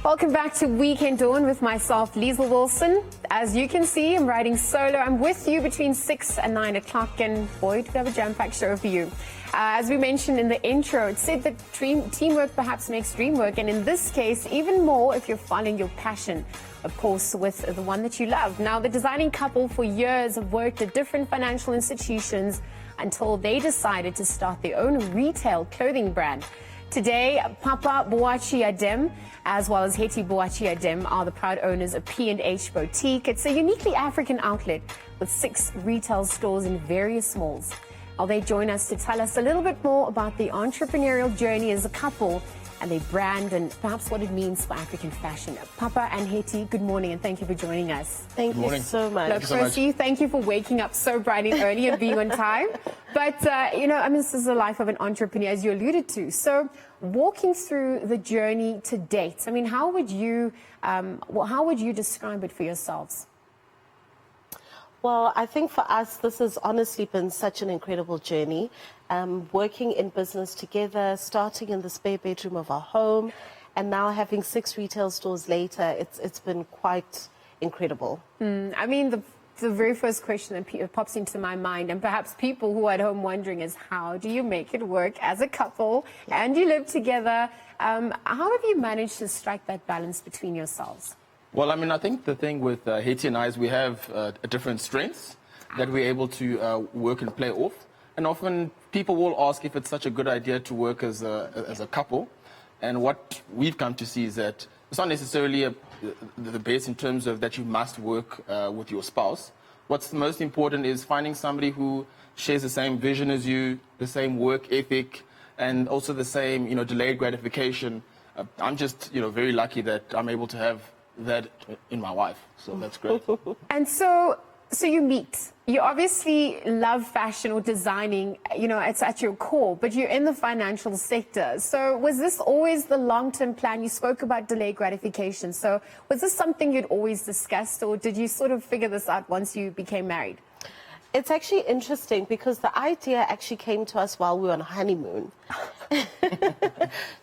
Welcome back to Weekend Dawn with myself, Liesl Wilson. As you can see, I'm riding solo. I'm with you between 6 and 9 o'clock, and boy, do we have a jam-packed show for you. As we mentioned in the intro, it said that teamwork perhaps makes dream work, and in this case, even more if you're following your passion, of course, with the one that you love. Now, the designing couple for years have worked at different financial institutions until they decided to start their own retail clothing brand. Today, Papa Boachie-Yiadom, as well as Hetty Boachie-Yiadom, are the proud owners of P&H Boutique. It's a uniquely African outlet with 6 retail stores in various malls. Now, they join us to tell us a little bit more about the entrepreneurial journey as a couple and their brand and perhaps what it means for African fashion. Papa and Hetty, good morning and thank you for joining us. Thank you so much. Look, firstly, thank you for waking up so bright and early and being on time. But, this is the life of an entrepreneur, as you alluded to. So, walking through the journey to date, how would you describe it for yourselves? Well, I think for us, this has honestly been such an incredible journey. Working in business together, starting in the spare bedroom of our home, and now having 6 retail stores later, it's been quite incredible. The very first question that pops into my mind, and perhaps people who are at home wondering, is how do you make it work as a couple and you live together? How have you managed to strike that balance between yourselves? Well, I think the thing with Hetty and I is we have different strengths that we're able to work and play off. And often people will ask if it's such a good idea to work as a couple. And what we've come to see is that it's not necessarily the best in terms of that you must work with your spouse. What's most important is finding somebody who shares the same vision as you, the same work ethic, and also the same, delayed gratification. I'm just, very lucky that I'm able to have that in my wife, so that's great. And so you meet. You obviously love fashion or designing, it's at your core, but you're in the financial sector. So was this always the long-term plan? You spoke about delayed gratification. So was this something you'd always discussed, or did you sort of figure this out once you became married? It's actually interesting because the idea actually came to us while we were on honeymoon.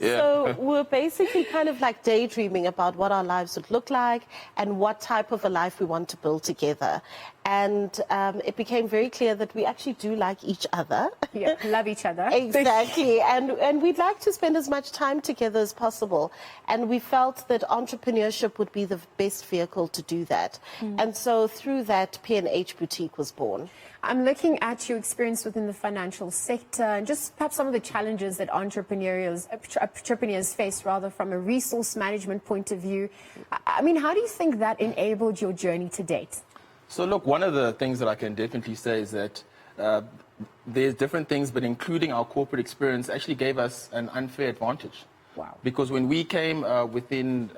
So we're basically kind of like daydreaming about what our lives would look like and what type of a life we want to build together. And it became very clear that we actually do like each other. Yeah, love each other. Exactly. And we'd like to spend as much time together as possible. And we felt that entrepreneurship would be the best vehicle to do that. And so through that, P&H Boutique was born. I'm looking at your experience within the financial sector and just perhaps some of the challenges that entrepreneurs face, rather, from a resource management point of view. How do you think that enabled your journey to date? So look, one of the things that I can definitely say is that there's different things, but including our corporate experience actually gave us an unfair advantage. Wow. Because when we came within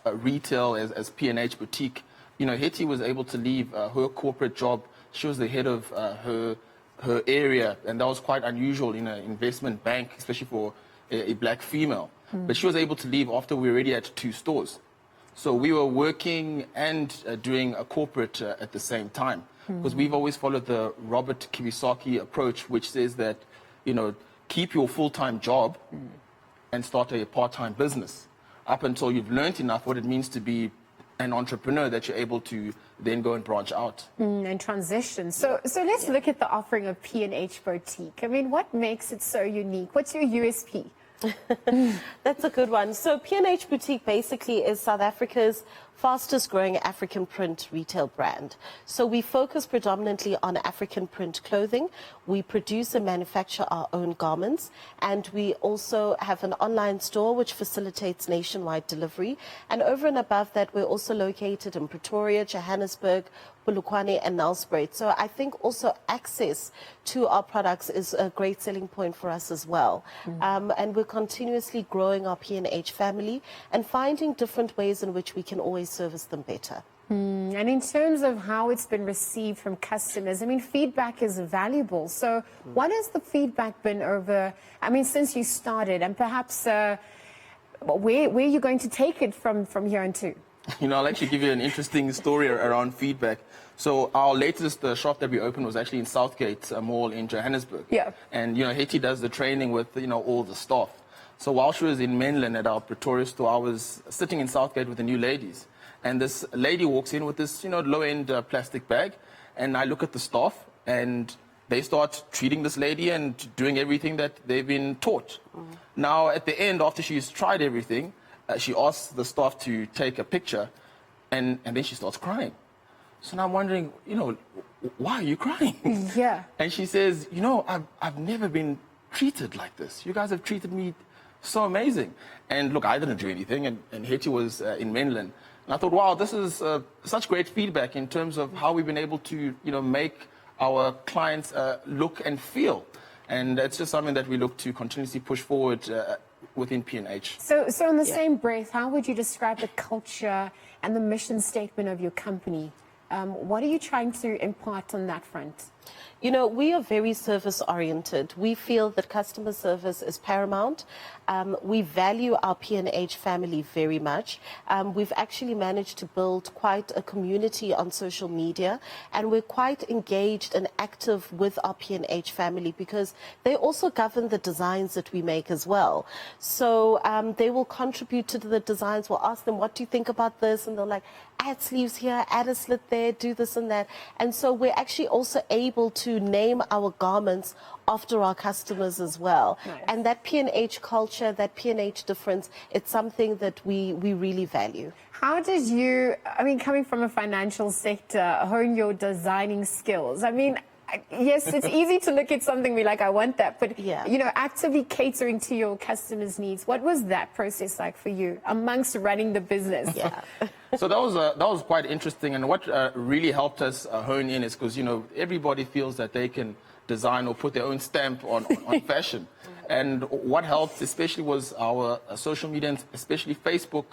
retail as P&H Boutique, Hetty was able to leave her corporate job. She was the head of her area, and that was quite unusual in an investment bank, especially for a black female. But she was able to leave after we already had 2 stores. So we were working and doing a corporate at the same time, because we've always followed the Robert Kiyosaki approach, which says that, keep your full-time job and start a part-time business up until you've learned enough what it means to be an entrepreneur that you're able to then go and branch out. And transition. So let's look at the offering of P&H Boutique. What makes it so unique? What's your USP? That's a good one. So P&H Boutique basically is South Africa's fastest growing African print retail brand. So we focus predominantly on African print clothing. We produce and manufacture our own garments, and we also have an online store which facilitates nationwide delivery. And over and above that, we're also located in Pretoria, Johannesburg, Polokwane and Nelspruit. So I think also access to our products is a great selling point for us as well. And we're continuously growing our P&H family and finding different ways in which we can always service them better. And in terms of how it's been received from customers, feedback is valuable. So what has the feedback been over, since you started, and perhaps where are you going to take it from here on to? I'll actually give you an interesting story around feedback. So our latest shop that we opened was actually in Southgate Mall in Johannesburg. Yeah. And, Hetty does the training with, all the staff. So while she was in Mainland at our Pretoria store, I was sitting in Southgate with the new ladies. And this lady walks in with this, low-end plastic bag. And I look at the staff, and they start treating this lady and doing everything that they've been taught. Now, at the end, after she's tried everything, she asks the staff to take a picture, and then she starts crying. So now I'm wondering, why are you crying? Yeah. And she says, I've never been treated like this. You guys have treated me so amazing. And look, I didn't do anything, and Hetty was in Mainland. And I thought, wow, this is such great feedback in terms of how we've been able to, make our clients look and feel. And it's just something that we look to continuously push forward within P&H. So in the same breath, how would you describe the culture and the mission statement of your company? What are you trying to impart on that front? We are very service-oriented. We feel that customer service is paramount. We value our P&H family very much. We've actually managed to build quite a community on social media, and we're quite engaged and active with our P&H family because they also govern the designs that we make as well. So they will contribute to the designs. We'll ask them, what do you think about this? And they're like, add sleeves here, add a slit there, do this and that. And so we're actually also able to name our garments after our customers as well. Nice. And that P&H culture, that P&H difference, it's something that we really value. How did you, coming from a financial sector, hone your designing skills? Yes, it's easy to look at something and be like, I want that. But, actively catering to your customers' needs. What was that process like for you amongst running the business? Yeah. So that was quite interesting. And what really helped us hone in is because, everybody feels that they can design or put their own stamp on fashion. And what helped especially was our social media and especially Facebook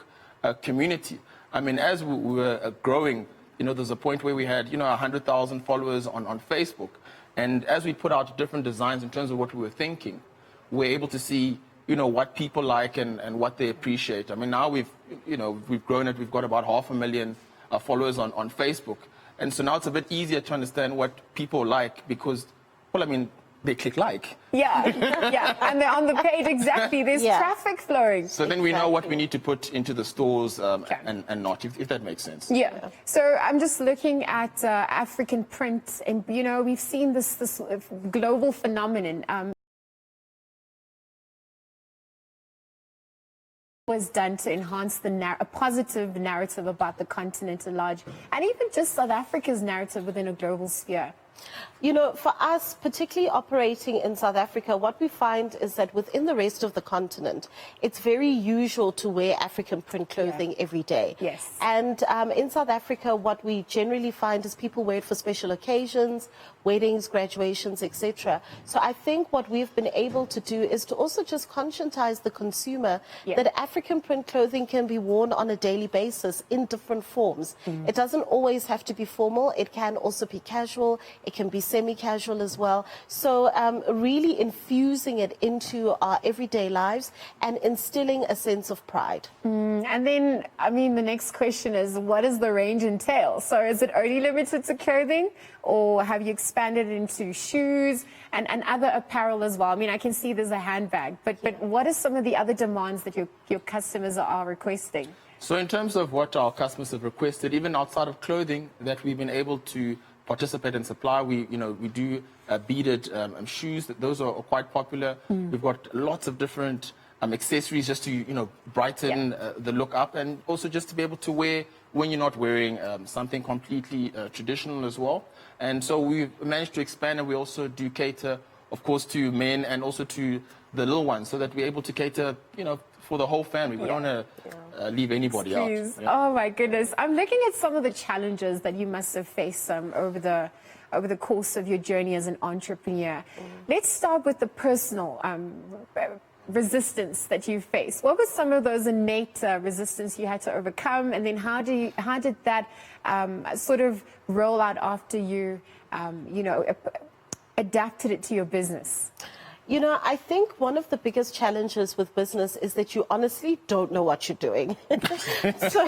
community. As we were growing, there's a point where we had, 100,000 followers on Facebook. And as we put out different designs in terms of what we were thinking, we're able to see, what people like and what they appreciate. Now we've grown it. We've got about 500,000 followers on Facebook. And so now it's a bit easier to understand what people like because, they click like. Yeah, and they're on the page, exactly. There's traffic flowing. So then we know what we need to put into the stores and not, if that makes sense. Yeah. So I'm just looking at African print, and, we've seen this global phenomenon. Was done to enhance a positive narrative about the continent at large, and even just South Africa's narrative within a global sphere. For us, particularly operating in South Africa, what we find is that within the rest of the continent, it's very usual to wear African print clothing every day. Yes. And in South Africa, what we generally find is people wear it for special occasions, weddings, graduations, etc. So I think what we've been able to do is to also just conscientize the consumer that African print clothing can be worn on a daily basis in different forms. It doesn't always have to be formal. It can also be casual. It can be semi-casual as well. So really infusing it into our everyday lives and instilling a sense of pride. And then, the next question is, what does the range entail? So is it only limited to clothing, or have you expanded into shoes and other apparel as well? I can see there's a handbag, but what are some of the other demands that your customers are requesting? So in terms of what our customers have requested, even outside of clothing that we've been able to participate and supply, we do beaded shoes. Those are quite popular. We've got lots of different accessories just to brighten the look up, and also just to be able to wear when you're not wearing something completely traditional as well. And so we've managed to expand, and we also do cater, of course, to men and also to the little ones, so that we're able to cater for the whole family. We don't want to leave anybody out. Yeah. Oh my goodness. I'm looking at some of the challenges that you must have faced over the course of your journey as an entrepreneur. Let's start with the personal resistance that you faced. What were some of those innate resistance you had to overcome, and then how did that sort of roll out after you adapted it to your business? You know, I think one of the biggest challenges with business is that you honestly don't know what you're doing. So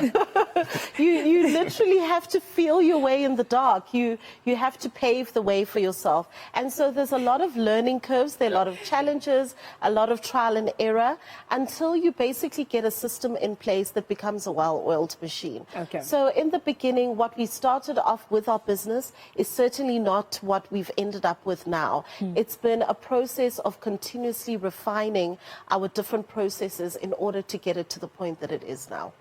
you literally have to feel your way in the dark. You have to pave the way for yourself. And so there's a lot of learning curves, there are a lot of challenges, a lot of trial and error, until you basically get a system in place that becomes a well-oiled machine. Okay. So in the beginning, what we started off with our business is certainly not what we've ended up with now. It's been a process of continuously refining our different processes in order to get it to the point that it is now.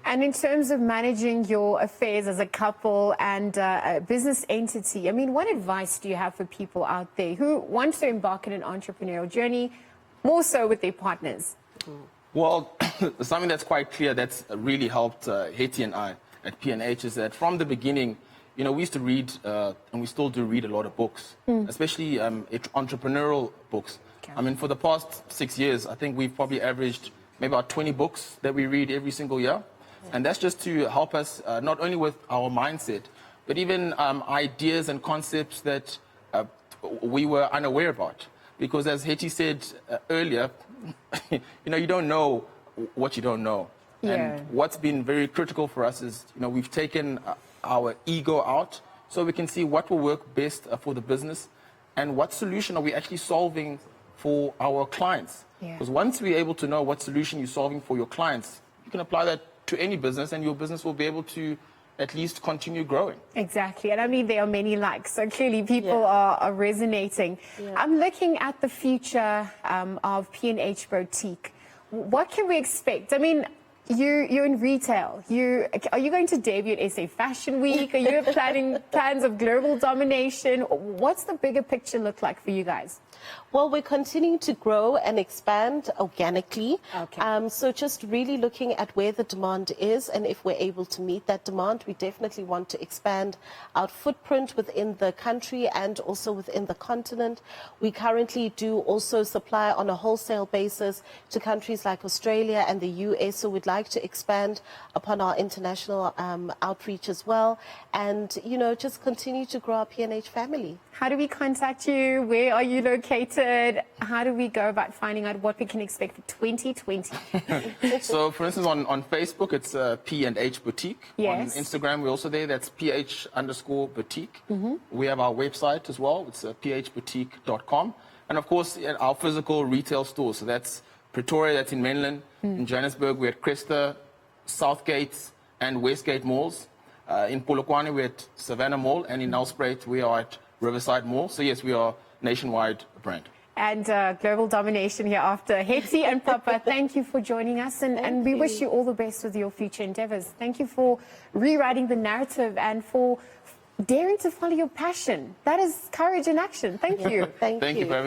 And in terms of managing your affairs as a couple and a business entity, I mean, what advice do you have for people out there who want to embark on an entrepreneurial journey, more so with their partners? Well, something that's quite clear that's really helped Hetty and I at P&H is that from the beginning, you know, we used to read, and we still do read a lot of books, especially entrepreneurial books. Okay. I mean, for the past 6 years, I think we've probably averaged maybe about 20 books that we read every single year. And that's just to help us not only with our mindset, but even ideas and concepts that we were unaware about. Because as Hetty said earlier, you know, you don't know what you don't know. Yeah. And what's been very critical for us is, you know, we've taken our ego out so we can see what will work best for the business and what solution are we actually solving for our clients. Yeah. Because once we're able to know what solution you're solving for your clients, you can apply that to any business and your business will be able to at least continue growing. Exactly. And I mean, there are many likes. So clearly people are resonating. Yeah. I'm looking at the future of P&H Boutique. What can we expect? I mean, you're in retail. Are you going to debut at SA Fashion Week? Are you planning plans of global domination? What's the bigger picture look like for you guys? Well, we're continuing to grow and expand organically. Okay. So just really looking at where the demand is, and if we're able to meet that demand, we definitely want to expand our footprint within the country and also within the continent. We currently do also supply on a wholesale basis to countries like Australia and the US, so we'd like to expand upon our international outreach as well, and, you know, just continue to grow our P&H family. How do we contact you? Where are you located? How do we go about finding out what we can expect for 2020? So, for instance, on Facebook, it's P&H Boutique. Yes. On Instagram, we're also there. That's PH_boutique. We have our website as well. It's phboutique.com. And, of course, our physical retail stores. So that's Pretoria, that's in Mainland. In Johannesburg, we're at Cresta, Southgate, and Westgate malls. In Polokwane, we're at Savannah Mall. And in Nelspruit, we are at Riverside Mall. So, yes, we are nationwide brand. And global domination here after. Hetty and Papa, thank you for joining us. And we wish you all the best with your future endeavors. Thank you for rewriting the narrative and for daring to follow your passion. That is courage in action. Thank you. Thank you. Thank you for having